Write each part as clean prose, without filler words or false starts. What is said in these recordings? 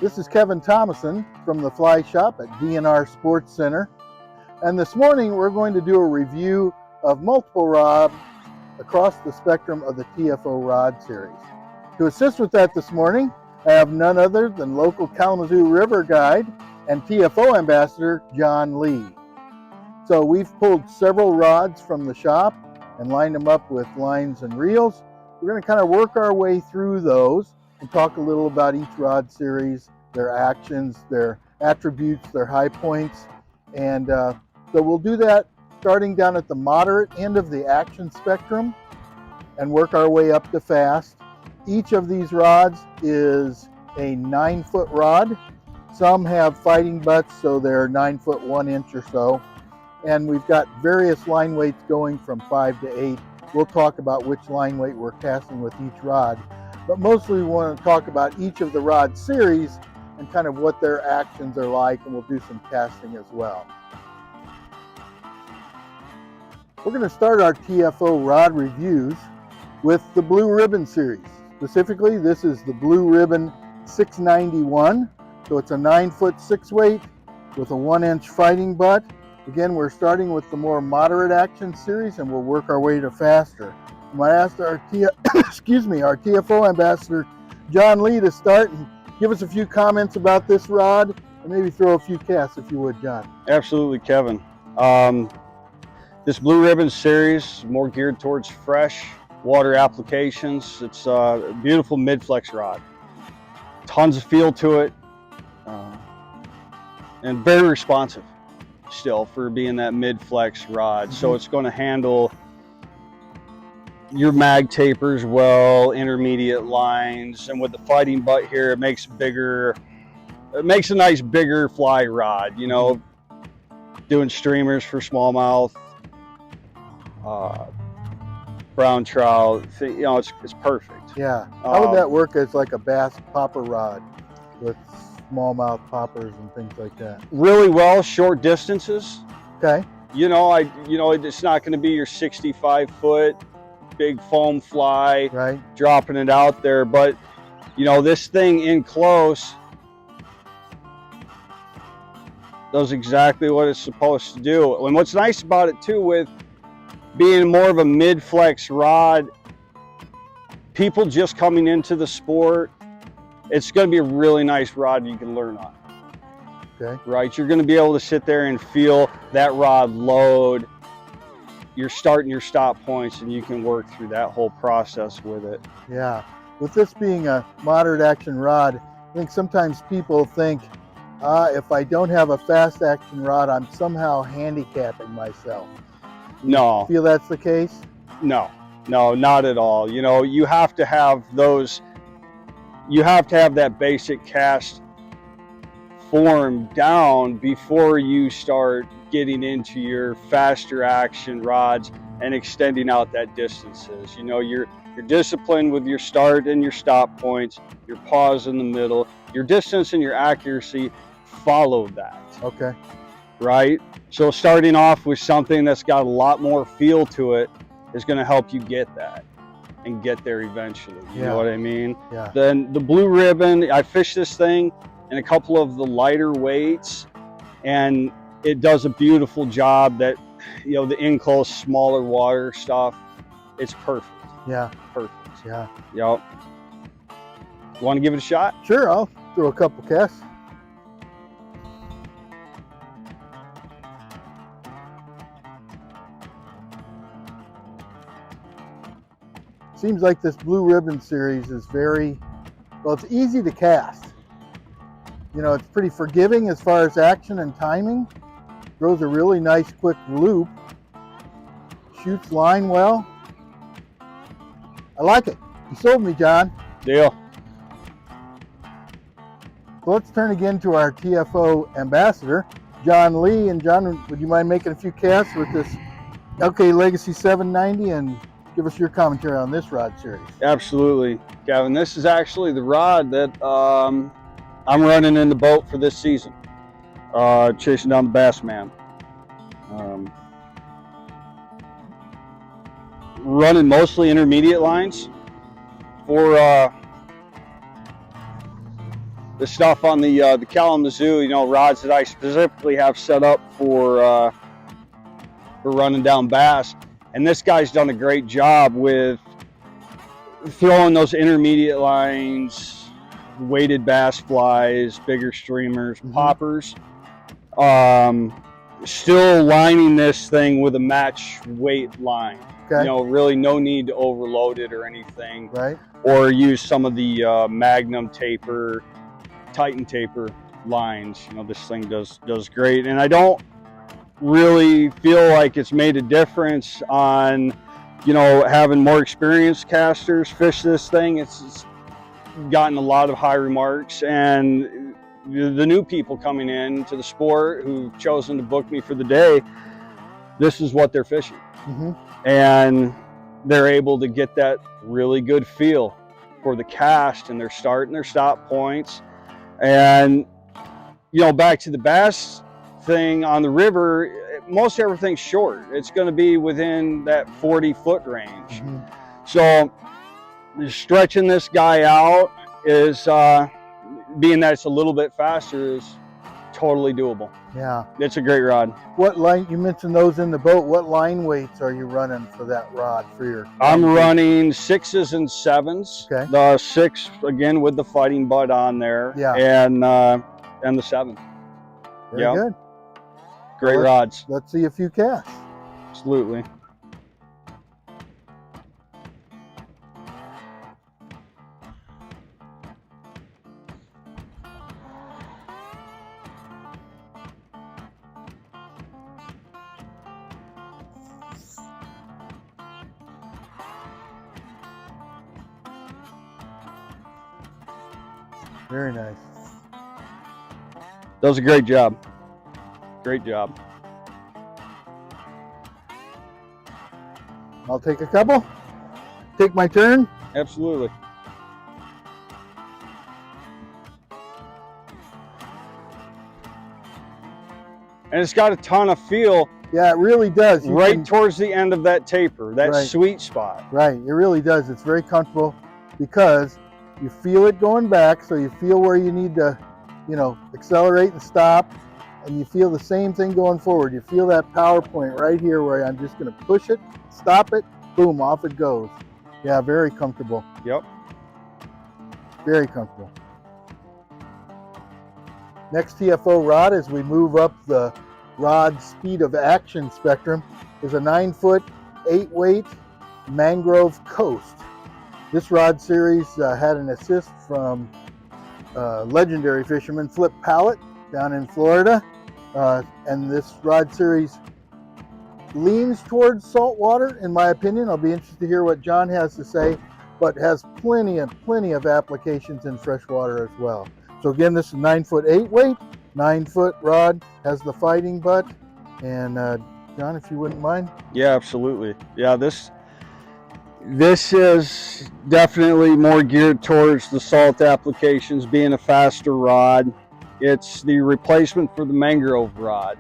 This is Kevin Thomason from the Fly Shop at DNR Sports Center. And this morning we're going to do a review of multiple rods across the spectrum of the TFO Rod series. To assist with that this morning, I have none other than local Kalamazoo River guide and TFO ambassador, John Lee. So we've pulled several rods from the shop and lined them up with lines and reels. We're going to kind of work our way through those and talk a little about each rod series, their actions, their attributes, their high points. And so we'll do that starting down at the moderate end of the action spectrum and work our way up to fast. Each of these rods is a 9-foot rod. Some have fighting butts, so they're 9 foot 1 inch or so. And we've got various line weights going from 5 to 8. We'll talk about which line weight we're casting with each rod. But mostly we want to talk about each of the rod series and kind of what their actions are like, and we'll do some casting as well. We're going to start our TFO rod reviews with the Blue Ribbon series. Specifically, this is the Blue Ribbon 691. So it's a 9-foot 6 weight with a 1-inch fighting butt. Again, we're starting with the more moderate action series and we'll work our way to faster. I'm going to ask our TFO ambassador, John Lee, to start and give us a few comments about this rod and maybe throw a few casts if you would, John. Absolutely, Kevin. This Blue Ribbon series is more geared towards fresh water applications. It's a beautiful mid-flex rod. Tons of feel to it and very responsive still for being that mid-flex rod. So it's going to handle your mag tapers well, intermediate lines, and with the fighting butt here, it makes a nice bigger fly rod, you know, doing streamers for smallmouth, brown trout, you know, it's perfect. Yeah. How would that work as like a bass popper rod with smallmouth poppers and things like that? Really well, short distances. Okay. You know, it's not going to be your 65-foot big foam fly, right, dropping it out there, but you know, this thing in close does exactly what it's supposed to do. And what's nice about it too, with being more of a mid-flex rod, people just coming into the sport, it's going to be a really nice rod you can learn on. Okay. Right, you're going to be able to sit there and feel that rod load, your start and your stop points, and you can work through that whole process with it. Yeah. With this being a moderate action rod, I think sometimes people think, if I don't have a fast action rod, I'm somehow handicapping myself. No. Feel that's the case? No, not at all. You know, you have to have that basic cast form down before you start getting into your faster action rods and extending out that distances. You know, you're disciplined with your start and your stop points, your pause in the middle, your distance and your accuracy follow that. Okay. Right? So starting off with something that's got a lot more feel to it is going to help you get that and get there eventually. You know what I mean? Yeah. Then the Blue Ribbon, I fished this thing in a couple of the lighter weights, and it does a beautiful job. That, you know, the in-close smaller water stuff, it's perfect. Yeah. Perfect. Yeah. Yep. You want to give it a shot? Sure, I'll throw a couple casts. Seems like this Blue Ribbon series is it's easy to cast. You know, it's pretty forgiving as far as action and timing. Throws a really nice quick loop. Shoots line well. I like it. You sold me, John. Deal. So let's turn again to our TFO ambassador, John Lee. And John, would you mind making a few casts with this LK Legacy 790 and give us your commentary on this rod series? Absolutely, Kevin. This is actually the rod that I'm running in the boat for this season, chasing down the bass man. Running mostly intermediate lines for the stuff on the Kalamazoo, you know, rods that I specifically have set up for running down bass. And this guy's done a great job with throwing those intermediate lines, weighted bass flies, bigger streamers, poppers. Still lining this thing with a match weight line. Okay. You know, really no need to overload it or anything. Right. Or use some of the Magnum taper, Titan taper lines. You know, this thing does great. And I don't really feel like it's made a difference on, you know, having more experienced casters fish this thing. It's gotten a lot of high remarks, and the new people coming in to the sport who've chosen to book me for the day, this is what they're fishing. And they're able to get that really good feel for the cast and their start and their stop points. And, you know, back to the bass thing on the river, most everything's short. It's going to be within that 40-foot range. So stretching this guy out is, being that it's a little bit faster, is totally doable. Yeah. It's a great rod. What line, you mentioned those in the boat, what line weights are you running for that rod for your? I'm running 6s and 7s. Okay. The 6, again, with the fighting butt on there. Yeah. And the 7. Very good. Great rods. Let's see a few casts. Absolutely. Very nice. Does a great job. Great job. I'll take a couple. Take my turn. Absolutely. And it's got a ton of feel. Yeah, it really does. Right towards the end of that taper, that sweet spot. Right, it really does. It's very comfortable because you feel it going back, so you feel where you need to, you know, accelerate and stop, and you feel the same thing going forward. You feel that power point right here where I'm just going to push it, stop it, boom, off it goes. Yeah, very comfortable. Yep. Very comfortable. Next TFO rod, as we move up the rod speed of action spectrum, is a 9-foot 8-weight Mangrove Coast. This rod series had an assist from legendary fisherman Flip Pallett down in Florida. And this rod series leans towards saltwater, in my opinion. I'll be interested to hear what John has to say, but has plenty of applications in freshwater as well. So again, this is 9-foot 8-weight, 9-foot rod, has the fighting butt. And John, if you wouldn't mind. Yeah, absolutely. Yeah, this is definitely more geared towards the salt applications, being a faster rod. It's the replacement for the Mangrove rod.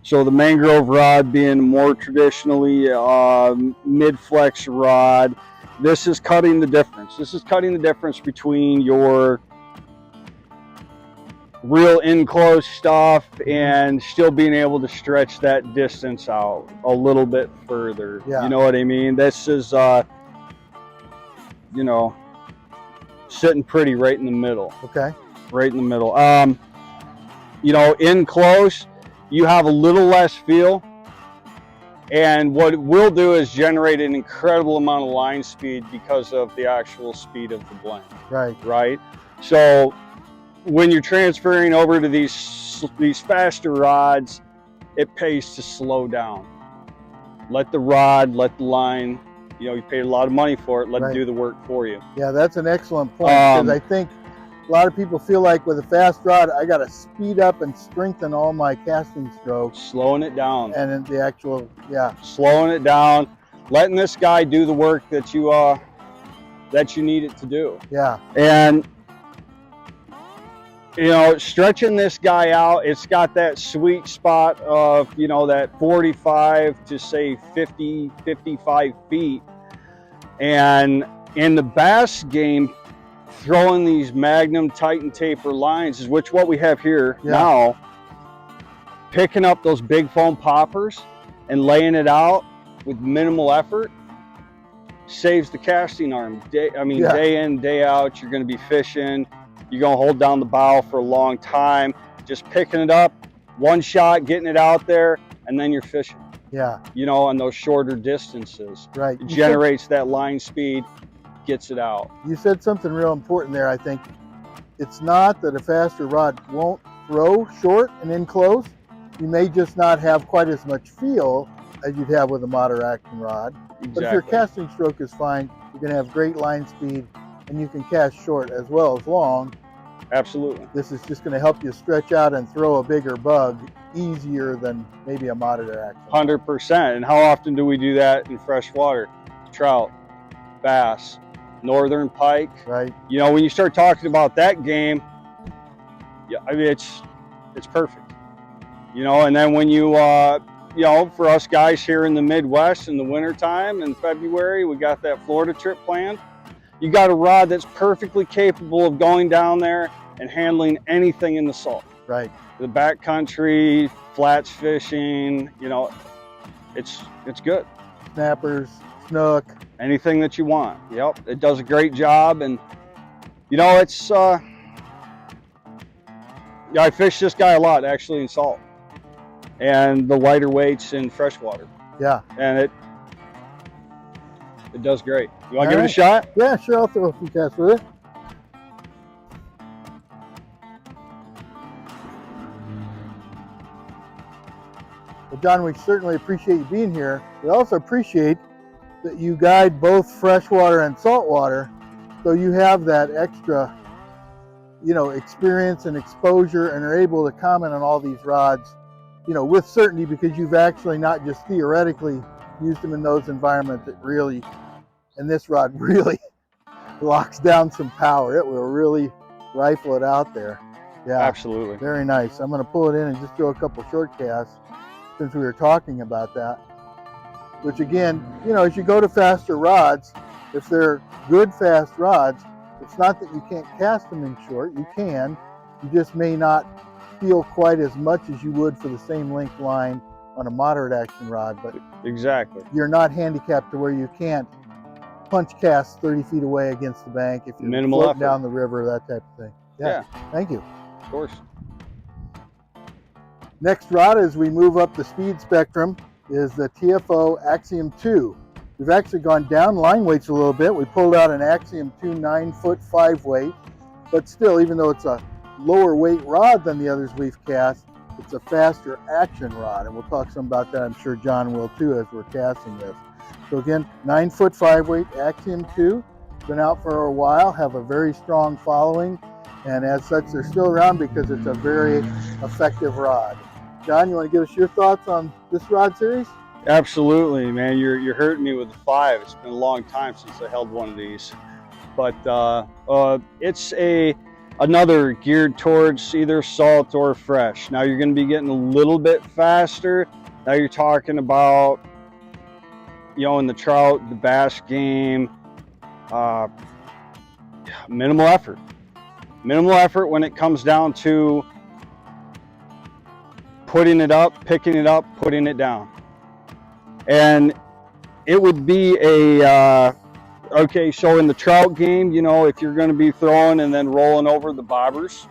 So the Mangrove rod being more traditionally mid-flex rod, this is cutting the difference. This is cutting the difference between your real in-close stuff and still being able to stretch that distance out a little bit further. Yeah. You know what I mean? This is, you know, sitting pretty right in the middle. Okay. Right in the middle. You know, in close, you have a little less feel. And what it will do is generate an incredible amount of line speed because of the actual speed of the blend. Right. Right? So when you're transferring over to these faster rods, it pays to slow down. Let the rod, let the line, you know, you paid a lot of money for it, let it do the work for you. Yeah, that's an excellent point, because I think a lot of people feel like with a fast rod, I got to speed up and strengthen all my casting strokes. Slowing it down. And in the actual, slowing it down, letting this guy do the work that you need it to do. Yeah. And you know, stretching this guy out, it's got that sweet spot of, you know, that 45 to say 50, 55 feet. And in the bass game, throwing these Magnum Titan taper lines, is which what we have here Yeah. now, picking up those big foam poppers and laying it out with minimal effort saves the casting arm. Day in, day out, you're going to be fishing. You're going to hold down the bow for a long time. Just picking it up, one shot, getting it out there, and then you're fishing. Yeah. You know, on those shorter distances. Right. It generates that line speed, gets it out. You said something real important there, I think. It's not that a faster rod won't throw short and in close. You may just not have quite as much feel as you'd have with a moderate action rod. Exactly. But if your casting stroke is fine, you're going to have great line speed, and you can cast short as well as long. Absolutely. This is just going to help you stretch out and throw a bigger bug easier than maybe a moderate action. 100%. And how often do we do that in fresh water? Trout, bass, northern pike. Right. You know, when you start talking about that game, yeah, I mean, it's perfect. You know, and then when you know, for us guys here in the Midwest in the wintertime in February, we got that Florida trip planned. You got a rod that's perfectly capable of going down there and handling anything in the salt. Right. The backcountry, flats fishing, you know, it's good. Snappers, snook. Anything that you want. Yep, it does a great job. And, you know, it's, yeah, I fish this guy a lot actually in salt. And the lighter weights in freshwater. Yeah. And it does great. You want to give it a shot? Yeah, sure. I'll throw a few casts with it. Well, John, we certainly appreciate you being here. We also appreciate that you guide both freshwater and saltwater, so you have that extra, you know, experience and exposure, and are able to comment on all these rods, you know, with certainty, because you've actually not just theoretically used them in those environments that really, and this rod really locks down some power. It will really rifle it out there. Yeah, absolutely. Very nice. I'm going to pull it in and just throw a couple short casts since we were talking about that. Which again, you know, as you go to faster rods, if they're good fast rods, it's not that you can't cast them in short. You can. You just may not feel quite as much as you would for the same length line on a moderate action rod. But exactly, you're not handicapped to where you can't punch cast 30 feet away against the bank if you're minimal floating effort down the river, that type of thing. Yeah. Thank you. Of course. Next rod, as we move up the speed spectrum, is the TFO Axiom II. We've actually gone down line weights a little bit. We pulled out an Axiom II 9-foot 5-weight, but still, even though it's a lower weight rod than the others we've cast, it's a faster action rod, and we'll talk some about that. I'm sure John will too as we're casting this. So again, 9-foot 5-weight Axiom II, been out for a while, have a very strong following, and as such, they're still around because it's a very effective rod. John, you want to give us your thoughts on this rod series? Absolutely, man. You're hurting me with the 5. It's been a long time since I held one of these, but it's another geared towards either salt or fresh. Now you're going to be getting a little bit faster. Now you're talking about, you know, in the trout, the bass game, minimal effort. Minimal effort when it comes down to putting it up, picking it up, putting it down. And it would be a, okay, so in the trout game, you know, if you're going to be throwing and then rolling over the bobbers,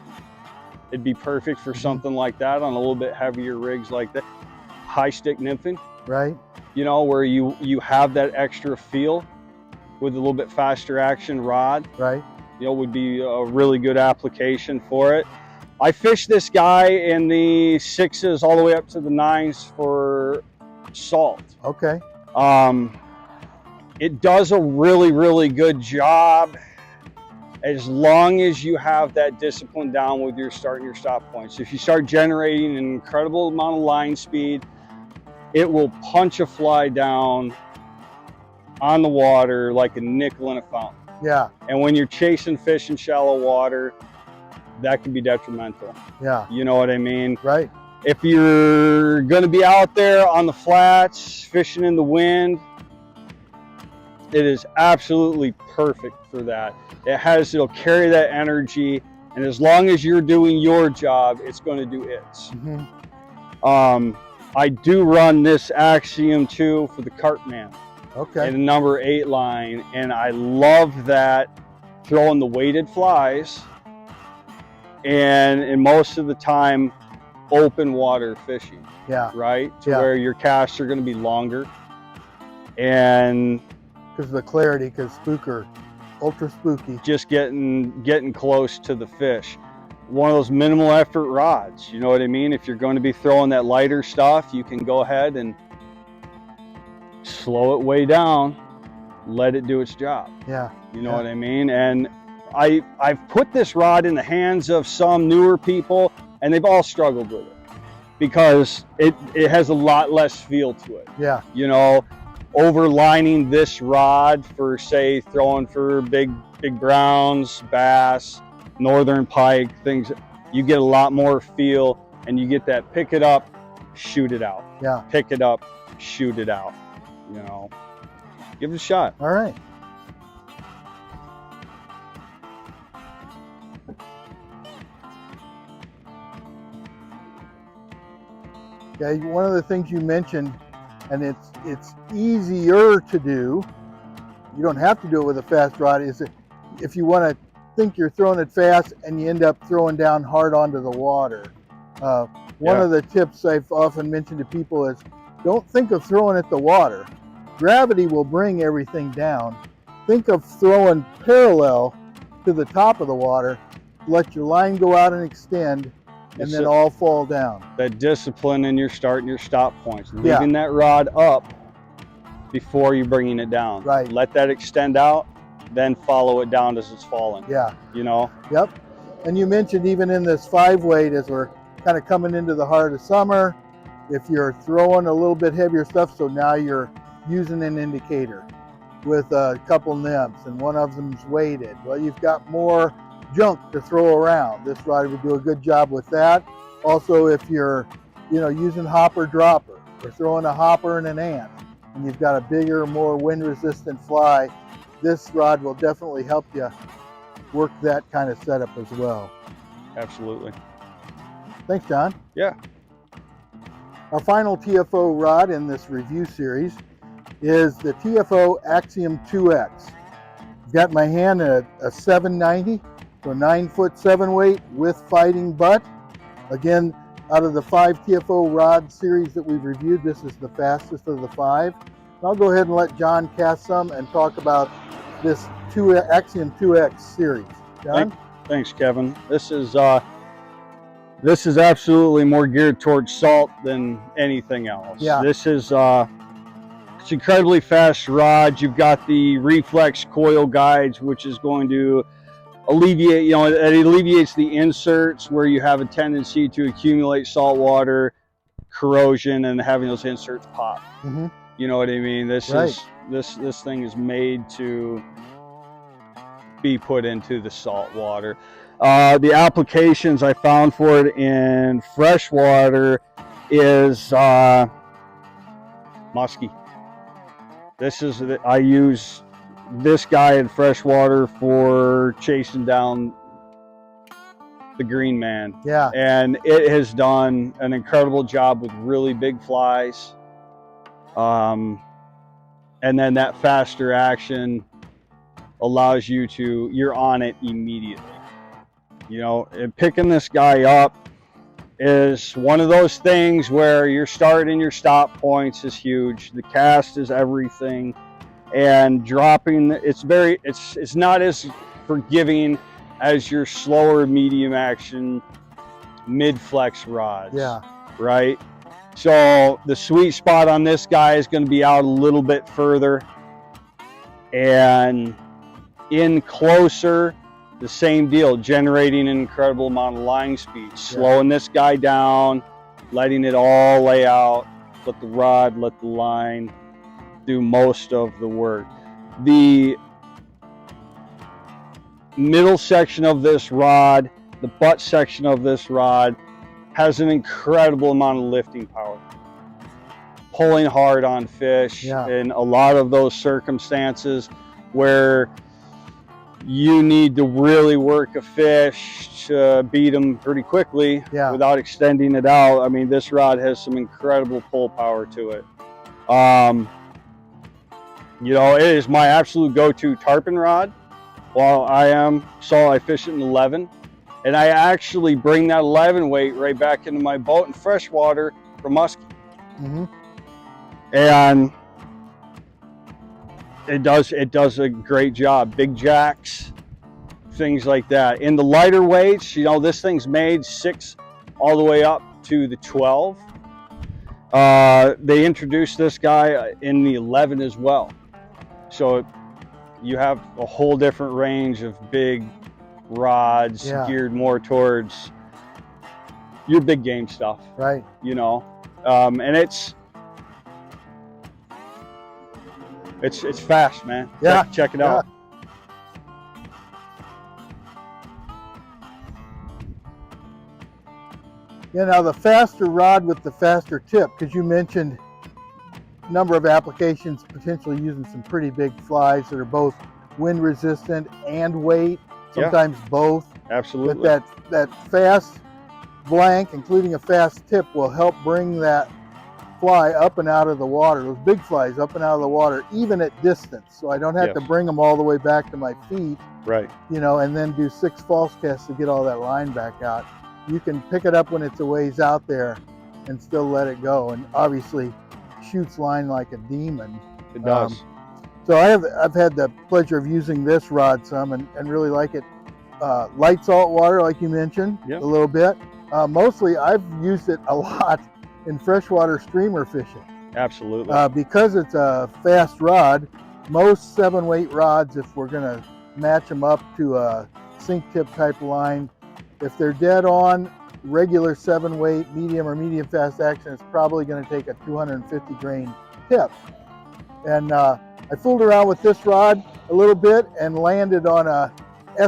it'd be perfect for something like that on a little bit heavier rigs like that. High stick nymphing. Right. You know, where you have that extra feel with a little bit faster action rod. Right. You know, would be a really good application for it. I fished this guy in the 6s all the way up to the 9s for salt. Okay. It does a really, really good job as long as you have that discipline down with your start and your stop points. If you start generating an incredible amount of line speed, it will punch a fly down on the water like a nickel in a fountain. Yeah. And when you're chasing fish in shallow water, that can be detrimental. Yeah. You know what I mean? Right. If you're going to be out there on the flats, fishing in the wind, It is absolutely perfect for that. It'll carry that energy, and as long as you're doing your job, it's going to do its. I do run this Axiom II for the Cartman. Okay. And a number 8 line, and I love that throwing the weighted flies, and most of the time open water fishing. Yeah. Right? To where your casts are going to be longer. And because of the clarity, because spooker, ultra spooky. Just getting close to the fish. One of those minimal effort rods, you know what I mean? If you're going to be throwing that lighter stuff, you can go ahead and slow it way down, let it do its job. Yeah. You know what I mean? And I've put this rod in the hands of some newer people, and they've all struggled with it because it has a lot less feel to it. Yeah. You know, overlining this rod for, say, throwing for big browns, bass, northern pike, things, you get a lot more feel, and you get that pick it up, shoot it out. Yeah. Pick it up, shoot it out. You know, give it a shot. All right. Yeah, one of the things you mentioned, and it's easier to do, you don't have to do it with a fast rod, is that if you want to think you're throwing it fast and you end up throwing down hard onto the water. One of the tips I've often mentioned to people is don't think of throwing at the water. Gravity will bring everything down. Think of throwing parallel to the top of the water, let your line go out and extend, and then all fall down. That discipline in your start and your stop points. Leaving that rod up before you're bringing it down. Right. Let that extend out, then follow it down as it's falling. Yeah. You know? Yep. And you mentioned even in this 5-weight, as we're kind of coming into the heart of summer, if you're throwing a little bit heavier stuff, so now you're using an indicator with a couple nymphs and one of them's weighted. Well, you've got more junk to throw around. This rod would do a good job with that. Also, if you're, using hopper dropper or throwing a hopper and an ant, and you've got a bigger, more wind-resistant fly, this rod will definitely help you work that kind of setup as well. Absolutely. Thanks, John. Yeah. Our final TFO rod in this review series is the TFO Axiom II-X. I've got in my hand a 790, so 9-foot 7-weight with fighting butt. Again, out of the 5 TFO rod series that we've reviewed, this is the fastest of the 5. And I'll go ahead and let John cast some and talk about this Axiom II-X series. John? Thanks, Kevin. This is absolutely more geared towards salt than anything else. Yeah. This is it's incredibly fast rod. You've got the reflex coil guides, which is going to alleviate, it alleviates the inserts where you have a tendency to accumulate salt water, corrosion, and having those inserts pop. Mm-hmm. You know what I mean? This thing is made to be put into the salt water. The applications I found for it in freshwater is musky. I use this guy in freshwater for chasing down the green man. Yeah. And it has done an incredible job with really big flies. And then that faster action allows you're on it immediately. And picking this guy up is one of those things where your start and your stop points is huge. The cast is everything, and dropping it's not as forgiving as your slower medium action mid flex rods. Yeah. Right. So the sweet spot on this guy is going to be out a little bit further and in closer. The same deal, generating an incredible amount of line speed, slowing this guy down, letting it all lay out, let the rod, let the line do most of the work. The middle section of this rod, the butt section of this rod, has an incredible amount of lifting power. pulling hard on fish in a lot of those circumstances where you need to really work a fish to beat them pretty quickly without extending it out. I mean, this rod has some incredible pull power to it. You know, it is my absolute go-to tarpon rod. While I fish it in 11, and I actually bring that 11 weight right back into my boat in freshwater for muskie. And it does a great job. Big jacks, things like that. In the lighter weights, you know, this thing's made 6 all the way up to the 12. They introduced this guy in the 11 as well. So you have a whole different range of big rods geared more towards your big game stuff. Right. You know, and it's fast, man. Yeah. Check it out. Yeah, now the faster rod with the faster tip, because you mentioned a number of applications potentially using some pretty big flies that are both wind resistant and weight, sometimes both. Absolutely. But that fast blank, including a fast tip, will help bring that fly up and out of the water, those big flies up and out of the water, even at distance. So I don't have to bring them all the way back to my feet, you know, and then do 6 false casts to get all that line back out. You can pick it up when it's a ways out there and still let it go, and obviously shoots line like a demon. It does. So I've had the pleasure of using this rod some and really like it. Light salt water, like you mentioned, a little bit. Mostly I've used it a lot in freshwater streamer fishing. Absolutely. Because it's a fast rod, most 7-weight rods, if we're gonna match them up to a sink tip type line, if they're dead on regular 7-weight, medium or medium fast action, it's probably gonna take a 250 grain tip. And I fooled around with this rod a little bit and landed on a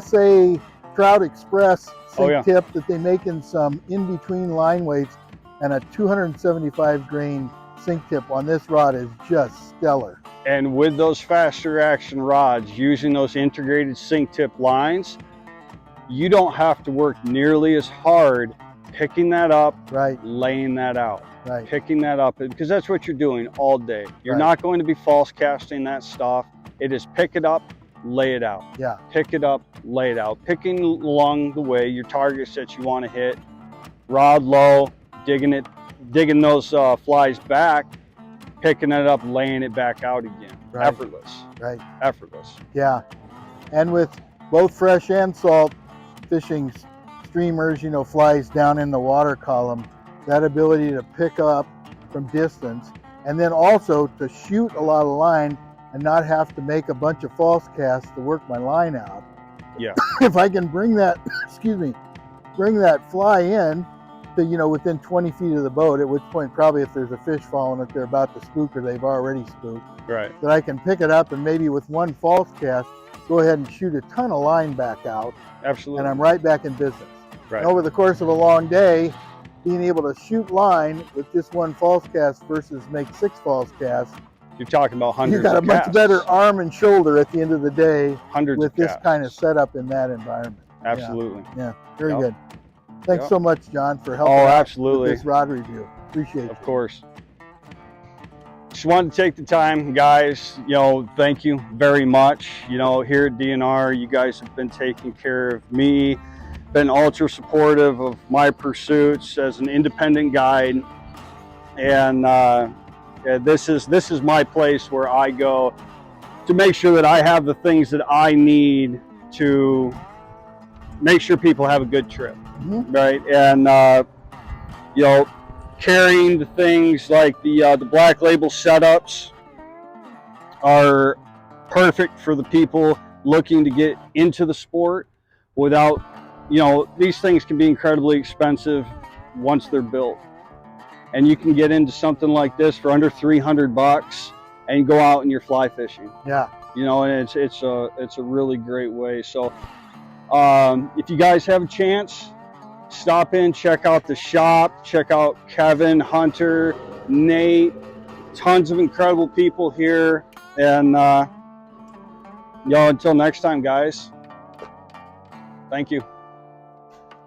SA Trout Express sink tip that they make in some in-between line weights, and a 275 grain sink tip on this rod is just stellar. And with those faster action rods, using those integrated sink tip lines, you don't have to work nearly as hard picking that up, laying that out. Picking that up, because that's what you're doing all day. You're not going to be false casting that stuff. It is pick it up, lay it out. Pick it up, lay it out. Picking along the way your targets that you want to hit, rod low, digging those flies back, picking it up, laying it back out again. Effortless. Effortless. Yeah. And with both fresh and salt fishing streamers, you know, flies down in the water column, that ability to pick up from distance, and then also to shoot a lot of line and not have to make a bunch of false casts to work my line out. If I can bring that, bring that fly in to, you know, within 20 feet of the boat, at which point probably if there's a fish following it, they're about to spook or they've already spooked. That I can pick it up and maybe with 1 false cast, go ahead and shoot a ton of line back out. Absolutely. And I'm right back in business. And over the course of a long day, being able to shoot line with just 1 false cast versus make 6 false casts, you're talking about hundreds. You've got a much better arm and shoulder at the end of the day with this kind of setup in that environment. Absolutely. Yeah, very good. Thanks so much, John, for helping out with this rod review. Appreciate it. Of course. Just wanted to take the time, guys. You know, thank you very much. You know, here at DNR, you guys have been taking care of me, been ultra supportive of my pursuits as an independent guide, and this is my place where I go to make sure that I have the things that I need to make sure people have a good trip, right? And you know, carrying the things like the black label setups are perfect for the people looking to get into the sport without, you know, these things can be incredibly expensive once they're built. And you can get into something like this for under 300 bucks and go out and you're fly fishing. You know, and it's a really great way. So if you guys have a chance, stop in, check out the shop, check out Kevin, Hunter, Nate, tons of incredible people here, and y'all, until next time, guys, thank you.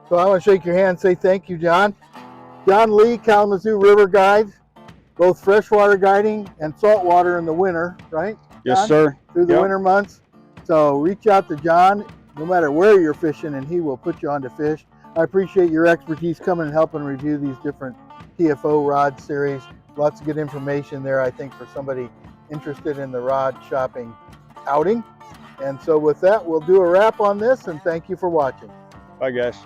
So I want to shake your hand and say thank you, John. John Lee, Kalamazoo River Guide, both freshwater guiding and saltwater in the winter, right? John? Yes, sir. Through the Yep. winter months. So reach out to John, no matter where you're fishing, and he will put you on to fish. I appreciate your expertise coming and helping review these different TFO rod series. Lots of good information there, I think, for somebody interested in the rod shopping outing. And so with that, we'll do a wrap on this, and thank you for watching. Bye, guys.